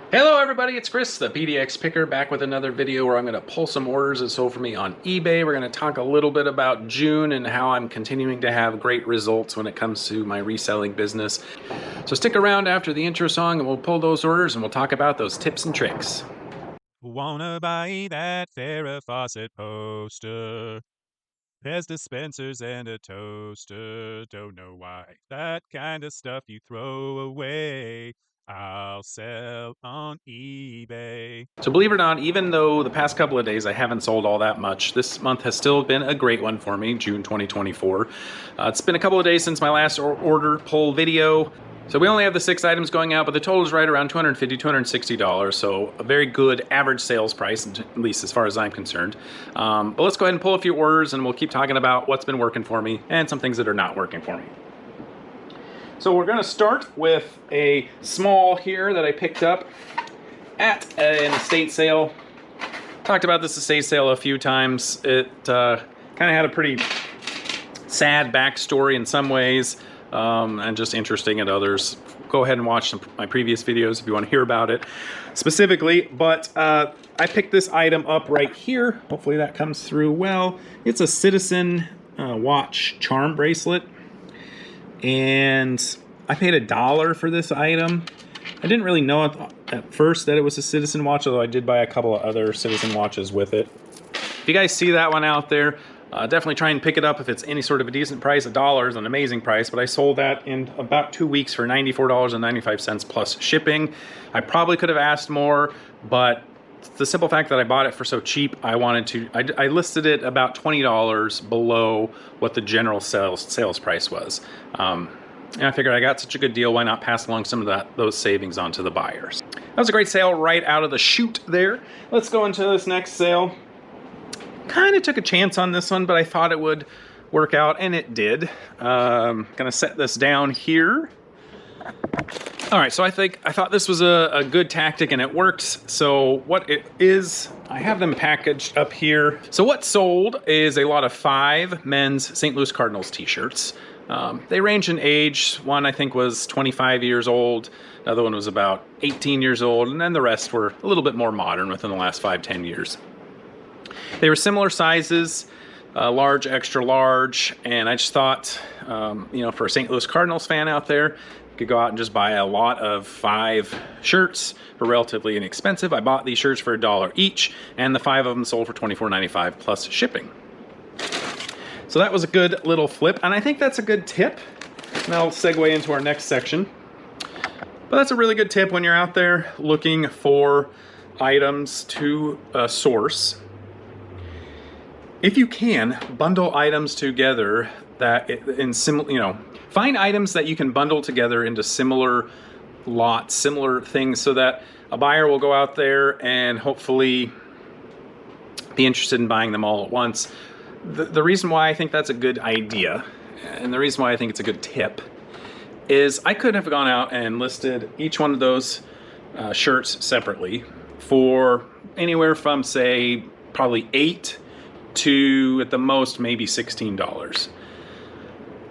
Hello everybody, it's Chris, the PDX Picker, back with another video where I'm going to pull some orders that sold for me on eBay. We're going to talk a little bit about June and how I'm continuing to have great results when it comes to my reselling business. So stick around after the intro song and we'll pull those orders and we'll talk about those tips and tricks. Wanna buy that Farrah Fawcett poster? Pez dispensers and a toaster. Don't know why. That kind of stuff you throw away. I'll sell on eBay. So believe it or not, even though the past couple of days I haven't sold all that much, this month has still been a great one for me, June 2024. It's been a couple of days since my last order pull video. So we only have the 6 items going out, but the total is right around $250, $260. So a very good average sales price, at least as far as I'm concerned. But let's go ahead and pull a few orders and we'll keep talking about what's been working for me and some things that are not working for me. So we're going to start with a small here that I picked up at an estate sale. Talked about this estate sale a few times. It kind of had a pretty sad backstory in some ways, and just interesting in others. Go ahead and watch my previous videos if you want to hear about it specifically. But I picked this item up right here. Hopefully that comes through well. It's a Citizen watch charm bracelet. And I paid $1 for this item. I didn't really know at first that it was a Citizen watch, although I did buy a couple of other Citizen watches with it. If you guys see that one out there, definitely try and pick it up if it's any sort of a decent price. $1 is an amazing price, but I sold that in about 2 weeks for $94.95 plus shipping. I probably could have asked more, but the simple fact that I bought it for so cheap, I listed it about $20 below what the general sales price was. And I figured I got such a good deal, why not pass along some of those savings on to the buyers. That was a great sale right out of the chute there. Let's go into this next sale. Kind of took a chance on this one, but I thought it would work out, and it did. Gonna set this down here. All right, so I thought this was a good tactic and it works. So what it is, I have them packaged up here. So what sold is a lot of 5 men's St. Louis Cardinals t-shirts. They range in age. One I think was 25 years old. Another one was about 18 years old. And then the rest were a little bit more modern within the last 5-10 years. They were similar sizes, large, extra large. And I just thought, for a St. Louis Cardinals fan out there, could go out and just buy a lot of 5 shirts for relatively inexpensive. I bought these shirts for $1 each, and the 5 of them sold for $24.95 plus shipping. So that was a good little flip, and I think that's a good tip. And that'll segue into our next section. But that's a really good tip when you're out there looking for items to source. If you can, bundle items together find items that you can bundle together into similar lots, similar things, so that a buyer will go out there and hopefully be interested in buying them all at once. The reason why I think that's a good idea, and the reason why I think it's a good tip, is I could have gone out and listed each one of those shirts separately for anywhere from, say, probably $8 to, at the most, maybe $16.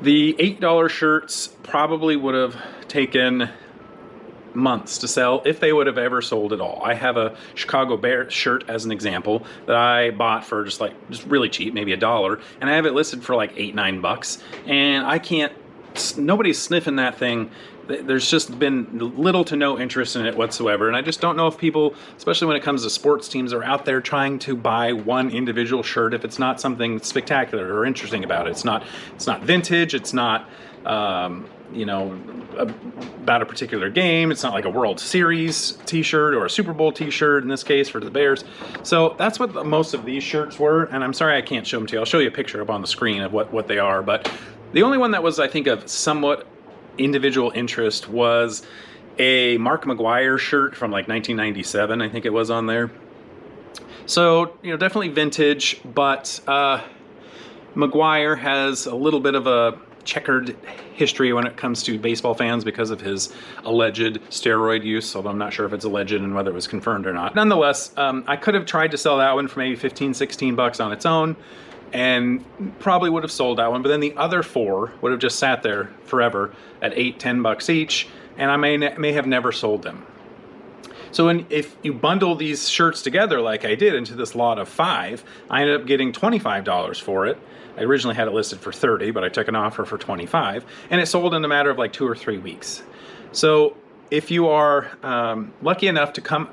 The $8 shirts probably would have taken months to sell if they would have ever sold at all. I have a Chicago Bears shirt as an example that I bought for just really cheap, maybe $1, and I have it listed for like $8-9, and nobody's sniffing that thing. There's just been little to no interest in it whatsoever, and I just don't know if people, especially when it comes to sports teams, are out there trying to buy one individual shirt if it's not something spectacular or interesting about it. It's not vintage. It's not about a particular game. It's not like a World Series t-shirt or a Super Bowl t-shirt in this case for the Bears. So that's what most of these shirts were, and I'm sorry I can't show them to you. I'll show you a picture up on the screen of what they are, but the only one that was, I think, of somewhat individual interest was a Mark McGwire shirt from like 1997, I think it was on there. So, definitely vintage, but McGwire has a little bit of a checkered history when it comes to baseball fans because of his alleged steroid use, although I'm not sure if it's alleged and whether it was confirmed or not. Nonetheless, I could have tried to sell that one for maybe $15-16 on its own, and probably would have sold that one, but then the other 4 would have just sat there forever at $8-10 each, and I may have never sold them. So if you bundle these shirts together like I did into this lot of 5, I ended up getting $25 for it. I originally had it listed for 30, but I took an offer for 25, and it sold in a matter of like 2 or 3 weeks. So if you are lucky enough to come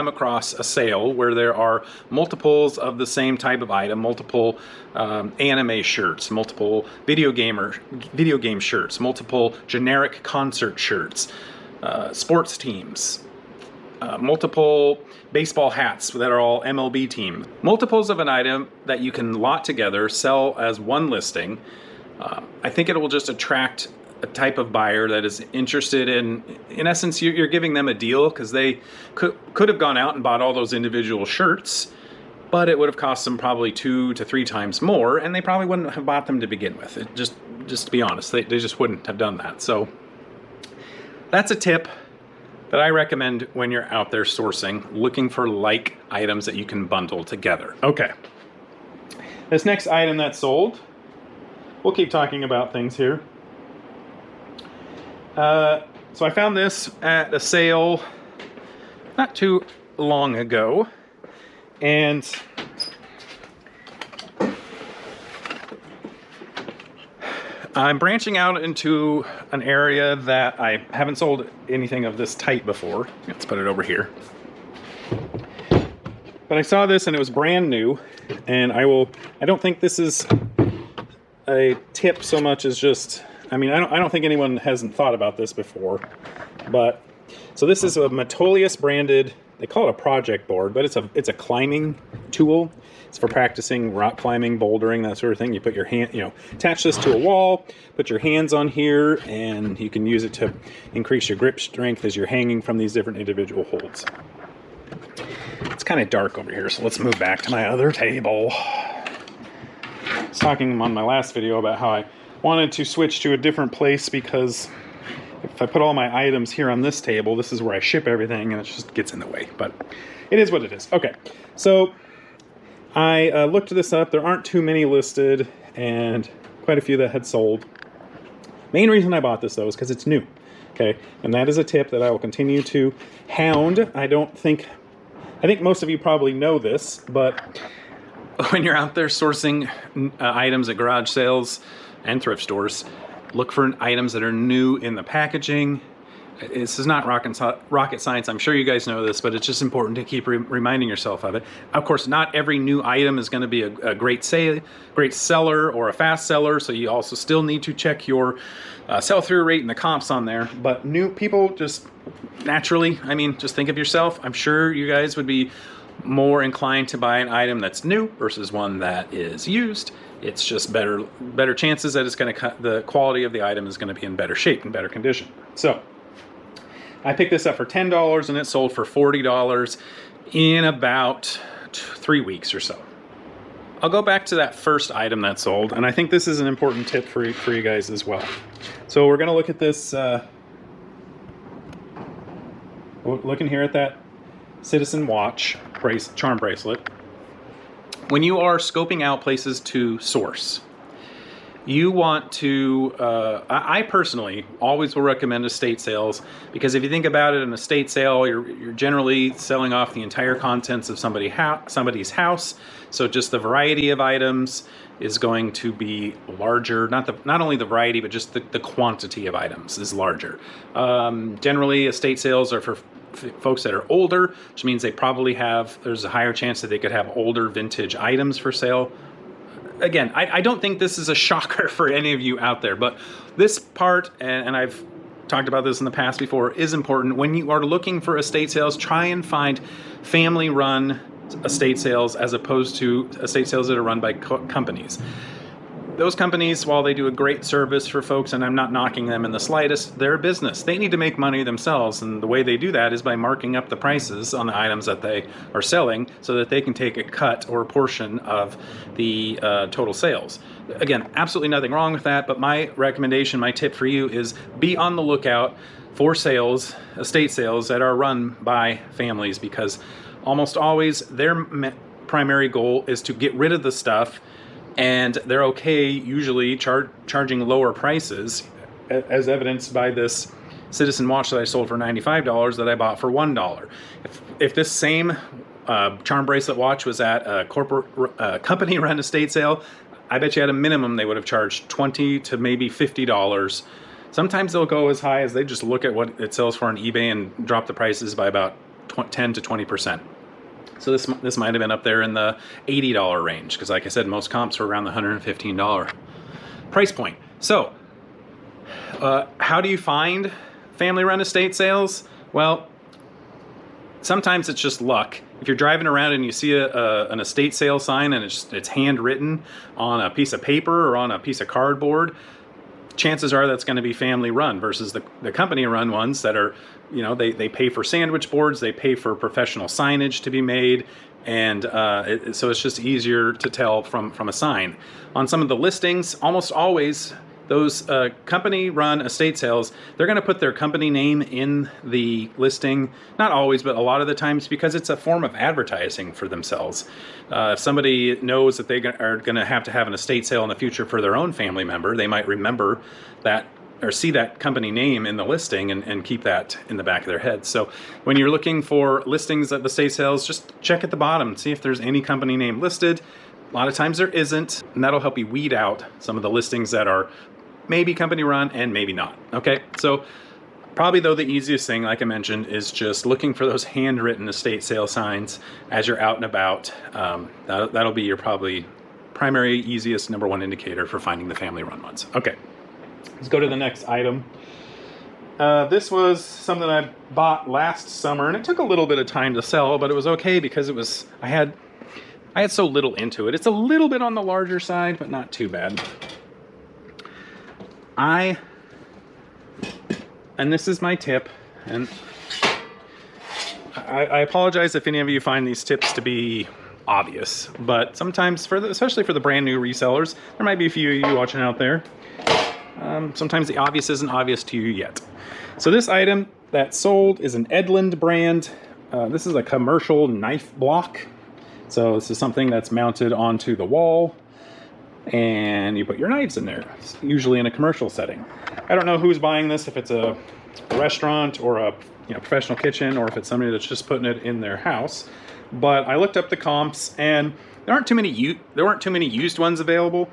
across a sale where there are multiples of the same type of item, multiple anime shirts, multiple video game shirts, multiple generic concert shirts, sports teams, multiple baseball hats that are all MLB teams, multiples of an item that you can lot together, sell as one listing, I think it will just attract a type of buyer that is interested in essence, you're giving them a deal because they could have gone out and bought all those individual shirts, but it would have cost them probably 2 to 3 times more, and they probably wouldn't have bought them to begin with. Just to be honest, they just wouldn't have done that. So that's a tip that I recommend when you're out there sourcing, looking for like items that you can bundle together. Okay. This next item that sold, we'll keep talking about things here. So I found this at a sale not too long ago, and I'm branching out into an area that I haven't sold anything of this type before. Let's put it over here. But I saw this and it was brand new, and I don't think this is a tip so much as just, I don't think anyone hasn't thought about this before. But so this is a Metolius branded, they call it a project board, but it's a climbing tool. It's for practicing rock climbing, bouldering, that sort of thing. You put your hand, attach this to a wall, put your hands on here, and you can use it to increase your grip strength as you're hanging from these different individual holds. It's kind of dark over here, so let's move back to my other table. I was talking on my last video about how I wanted to switch to a different place because if I put all my items here on this table, this is where I ship everything, and it just gets in the way. But it is what it is. Okay, so I looked this up. There aren't too many listed, and quite a few that had sold. Main reason I bought this, though, is because it's new. Okay, and that is a tip that I will continue to hound. I think most of you probably know this, but when you're out there sourcing items at garage sales and thrift stores, look for items that are new in the packaging. This is not rocket science. I'm sure you guys know this, but it's just important to keep reminding yourself of it. Of course, not every new item is going to be a great seller or a fast seller, so you also still need to check your sell-through rate and the comps on there. But new people just naturally, just think of yourself. I'm sure you guys would be more inclined to buy an item that's new versus one that is used. It's just better chances that it's going to the quality of the item is going to be in better shape and better condition. So I picked this up for $10 and it sold for $40 in about 3 weeks or so. I'll go back to that first item that sold, and I think this is an important tip for you guys as well. So we're going to look at this, looking here at that Citizen watch charm bracelet. When you are scoping out places to source, you want to, I personally always will recommend estate sales, because if you think about it, an estate sale, you're generally selling off the entire contents of somebody's house. So just the variety of items is going to be larger. Not only the variety, but just the quantity of items is larger. Generally, estate sales are for folks that are older, which means there's a higher chance that they could have older vintage items for sale. Again, I don't think this is a shocker for any of you out there, but this part, and I've talked about this in the past before, is important. When you are looking for estate sales, try and find family-run estate sales as opposed to estate sales that are run by companies. Those companies, while they do a great service for folks, and I'm not knocking them in the slightest, they're a business. They need to make money themselves, and the way they do that is by marking up the prices on the items that they are selling so that they can take a cut or a portion of the total sales. Again, absolutely nothing wrong with that, but my recommendation, my tip for you is be on the lookout for sales, estate sales that are run by families, because almost always their primary goal is to get rid of the stuff, and they're okay usually charging lower prices, as evidenced by this Citizen watch that I sold for $95 that I bought for $1. If this same charm bracelet watch was at a corporate company-run estate sale, I bet you at a minimum they would have charged $20 to maybe $50. Sometimes they'll go as high as they just look at what it sells for on eBay and drop the prices by about 10 to 20%. So this might have been up there in the $80 range, because like I said, most comps were around the $115 price point. So how do you find family-run estate sales? Well, sometimes it's just luck. If you're driving around and you see an estate sale sign and it's handwritten on a piece of paper or on a piece of cardboard, chances are that's going to be family run versus the company run ones that are, you know, they pay for sandwich boards, they pay for professional signage to be made, and so it's just easier to tell from a sign. On some of the listings, almost always those company-run estate sales, they're going to put their company name in the listing. Not always, but a lot of the times, because it's a form of advertising for themselves. If somebody knows that they are going to have an estate sale in the future for their own family member, they might remember that or see that company name in the listing and keep that in the back of their head. So when you're looking for listings of estate sales, just check at the bottom, see if there's any company name listed. A lot of times there isn't, and that'll help you weed out some of the listings that are maybe company run and maybe not. Okay, so probably though the easiest thing, like I mentioned, is just looking for those handwritten estate sale signs as you're out and about. That'll be your probably primary, easiest, number one indicator for finding the family run ones. Okay, let's go to the next item. This was something I bought last summer, and it took a little bit of time to sell, but it was okay because it was I had so little into it. It's a little bit on the larger side, but not too bad. And this is my tip, and I apologize if any of you find these tips to be obvious, but sometimes, especially for the brand new resellers, there might be a few of you watching out there. Sometimes the obvious isn't obvious to you yet. So this item that sold is an Edlund brand. This is a commercial knife block. So this is something that's mounted onto the wall, and you put your knives in there, usually in a commercial setting. I don't know who's buying this, if it's a restaurant or a professional kitchen, or if it's somebody that's just putting it in their house. But I looked up the comps, and there weren't too many used ones available.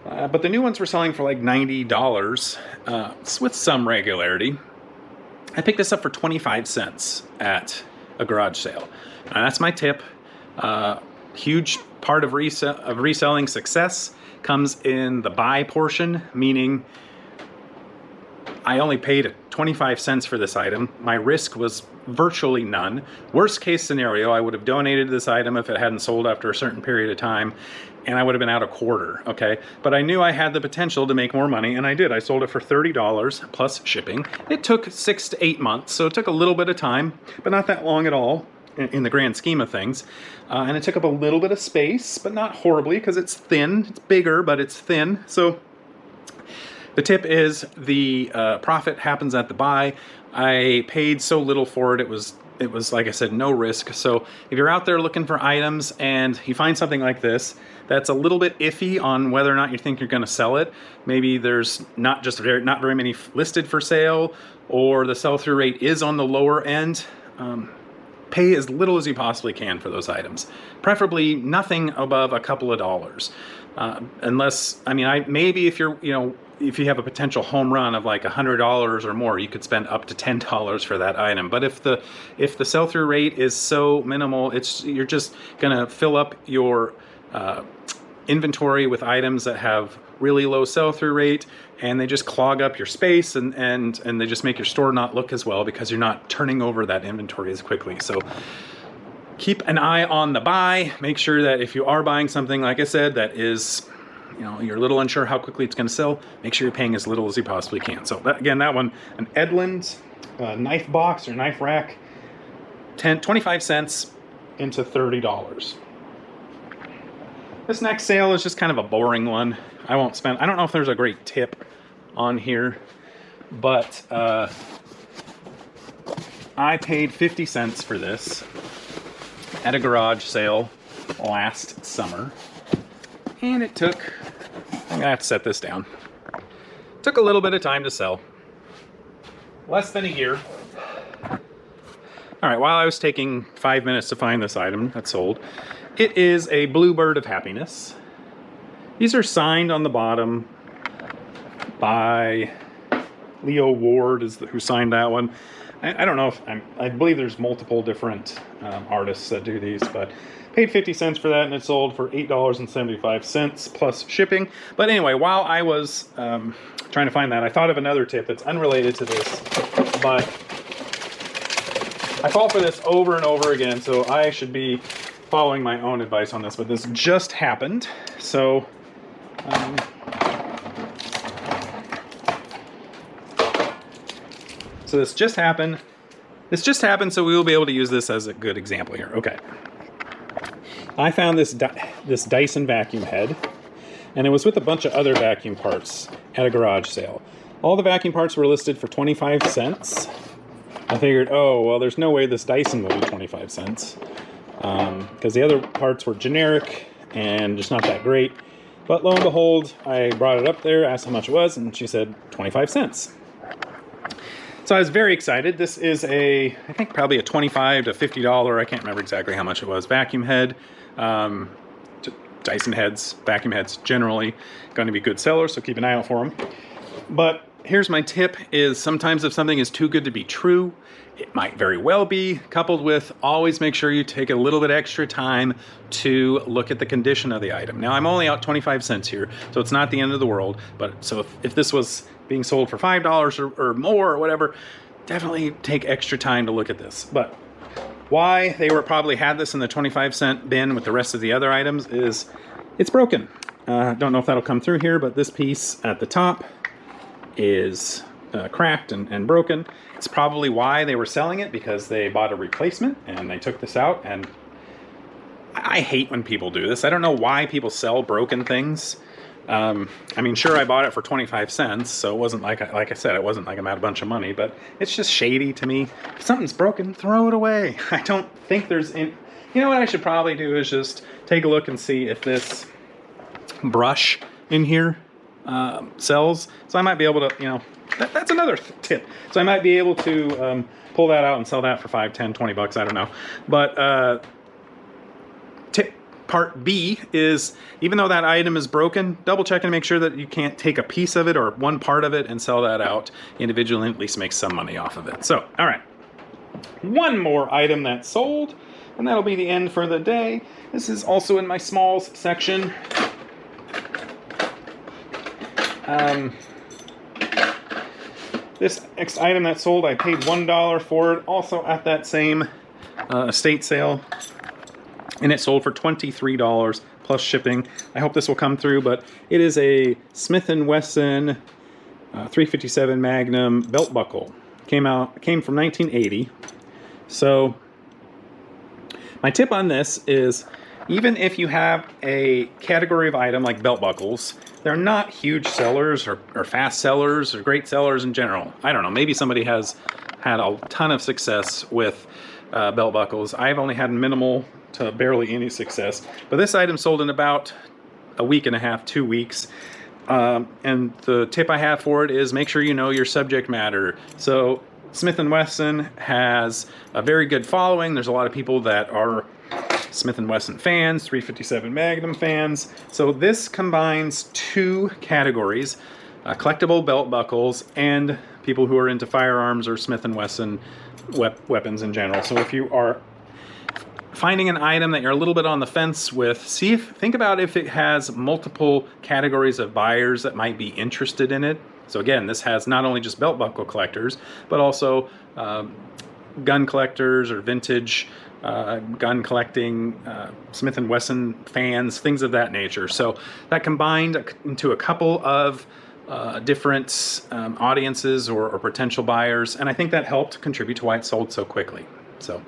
But the new ones were selling for like $90 with some regularity. I picked this up for 25 cents at a garage sale. And that's my tip. Huge part of reselling success comes in the buy portion, meaning I only paid 25 cents for this item. My risk was virtually none. Worst case scenario, I would have donated this item if it hadn't sold after a certain period of time, and I would have been out a quarter, okay? But I knew I had the potential to make more money, and I did. I sold it for $30 plus shipping. It took 6 to 8 months, so it took a little bit of time, but not that long at all in the grand scheme of things. And it took up a little bit of space, but not horribly, because it's thin. It's bigger, but it's thin. So the tip is the profit happens at the buy. I paid so little for it. It was, like I said, no risk. So if you're out there looking for items and you find something like this that's a little bit iffy on whether or not you think you're going to sell it, maybe there's not very many listed for sale, or the sell-through rate is on the lower end, pay as little as you possibly can for those items. Preferably nothing above a couple of dollars. Unless, I mean, maybe if you're, if you have a potential home run of like $100 or more, you could spend up to $10 for that item. But if the sell-through rate is so minimal, you're just gonna fill up your inventory with items that have really low sell-through rate, and they just clog up your space, and they just make your store not look as well because you're not turning over that inventory as quickly. So keep an eye on the buy. Make sure that if you are buying something, like I said, that is, you're a little unsure how quickly it's going to sell, make sure you're paying as little as you possibly can. So that one, an Edlund knife box or knife rack, 25 cents into $30. This next sale is just kind of a boring one. I don't know if there's a great tip on here, but I paid 50 cents for this at a garage sale last summer. And it took, I'm gonna have to set this down. It took a little bit of time to sell. less than a year. All right, while I was taking 5 minutes to find this item that's sold, it is a Bluebird of Happiness. These are signed on the bottom by Leo Ward, who signed that one. I don't know if I believe there's multiple different artists that do these, but paid 50 cents for that, and it sold for $8.75 plus shipping. But anyway, while I was trying to find that, I thought of another tip that's unrelated to this, but I fall for this over and over again, so I should be following my own advice on this, but this just happened. So this just happened. This just happened, so we will be able to use this as a good example here. Okay. I found this Dyson vacuum head, and it was with a bunch of other vacuum parts at a garage sale. All the vacuum parts were listed for 25 cents. I figured, oh, well, there's no way this Dyson will be 25 cents. Because the other parts were generic and just not that great. But lo and behold, I brought it up there, asked how much it was, and she said 25 cents. So I was very excited. This is I think probably a $25 to $50, I can't remember exactly how much it was, vacuum head. Dyson heads, vacuum heads, generally going to be good sellers, so keep an eye out for them. But here's my tip, is sometimes if something is too good to be true, it might very well be, coupled with always make sure you take a little bit extra time to look at the condition of the item. Now, I'm only out 25 cents here, so it's not the end of the world, but so if this was being sold for $5 or more or whatever, definitely take extra time to look at this. But why they probably had this in the 25-cent bin with the rest of the other items is it's broken. Don't know if that'll come through here, but this piece at the top is cracked and broken. It's probably why they were selling it, because they bought a replacement and they took this out. And I hate when people do this. I don't know why people sell broken things. I mean, sure, I bought it for 25 cents, so it wasn't like I said, it wasn't like I'm out a bunch of money, but it's just shady to me. If something's broken, throw it away. I don't think there's you know what I should probably do is just take a look and see if this brush in here sells. So I might be able to, you know, that's another tip. So I might be able to pull that out and sell that for 5, 10, 20 bucks, I don't know. But tip part B is, even though that item is broken, double check and make sure that you can't take a piece of it or one part of it and sell that out individually and at least make some money off of it. So, all right. One more item that sold, and that'll be the end for the day. This is also in my smalls section. This next item that sold, I paid $1 for it, also at that same estate sale, and it sold for $23 plus shipping. I hope this will come through, but it is a Smith & Wesson 357 Magnum belt buckle. Came from 1980. So my tip on this is, even if you have a category of item like belt buckles, they're not huge sellers or fast sellers or great sellers in general. I don't know, maybe somebody has had a ton of success with belt buckles. I've only had minimal to barely any success, but this item sold in about a week and a half, 2 weeks. And the tip I have for it is make sure you know your subject matter. So Smith & Wesson has a very good following. There's a lot of people that are Smith & Wesson fans, 357 Magnum fans. So this combines two categories, collectible belt buckles and people who are into firearms or Smith & Wesson weapons in general. So if you are finding an item that you're a little bit on the fence with, think about if it has multiple categories of buyers that might be interested in it. So again, this has not only just belt buckle collectors, but also gun collectors or vintage gun collecting, Smith & Wesson fans, things of that nature. So that combined into a couple of different audiences or potential buyers, and I think that helped contribute to why it sold so quickly. So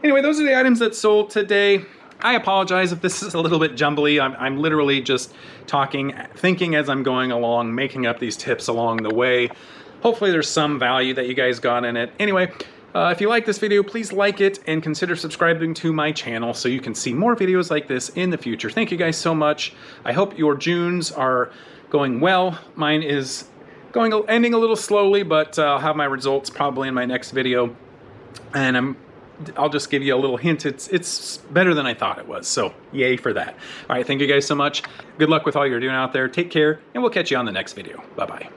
anyway, those are the items that sold today. I apologize if this is a little bit jumbly. I'm literally just talking, thinking as I'm going along, making up these tips along the way. Hopefully there's some value that you guys got in it. Anyway, if you like this video, please like it and consider subscribing to my channel so you can see more videos like this in the future. Thank you guys so much. I hope your Junes are going well. Mine is ending a little slowly, but I'll have my results probably in my next video. And I'll just give you a little hint. It's better than I thought it was. So yay for that. All right, thank you guys so much. Good luck with all you're doing out there. Take care, and we'll catch you on the next video. Bye-bye.